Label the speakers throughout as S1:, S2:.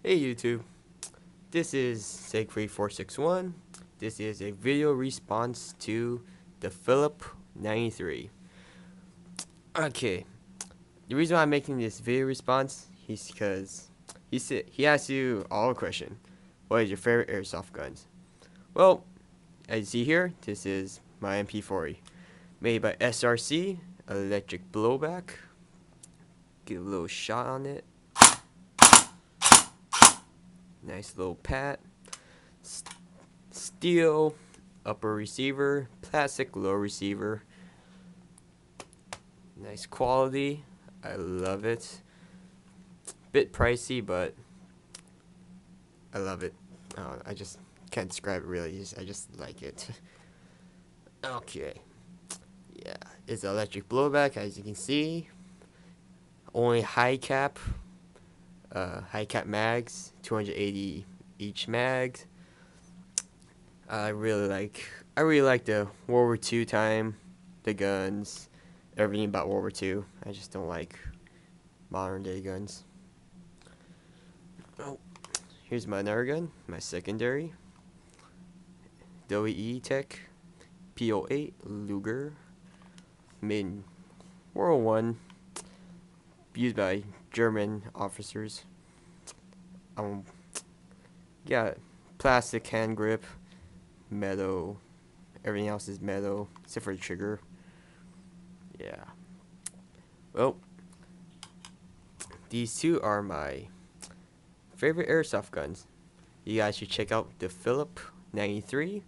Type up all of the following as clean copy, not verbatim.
S1: Hey YouTube, this is siegfried461. This is a video response to the Philip 93. Okay, the reason why I'm making this video response is because he asked you all a question. What is your favorite airsoft guns? Well, as you see here, this is my MP40, made by SRC, electric blowback. Get a little shot on it. Nice little pat. Steel upper receiver, plastic lower receiver. Nice quality. I love it. Bit pricey, but I love it. I just can't describe it really. I just like it. Okay. Yeah, it's electric blowback as you can see. Only high cap mags, 280 each mag. I really like the World War II time, the guns, everything about World War II. I just don't like modern day guns. Oh, here's my another gun, my secondary. WE Tech P08 Luger, made in World War I, used by German officers. Got plastic hand grip, metal. Everything else is metal except for the trigger. Yeah. Well, these two are my favorite airsoft guns. You guys should check out the Philip 93.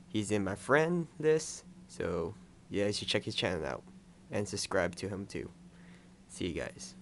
S1: He's in my friend list, so you guys should check his channel out and subscribe to him too. See you guys.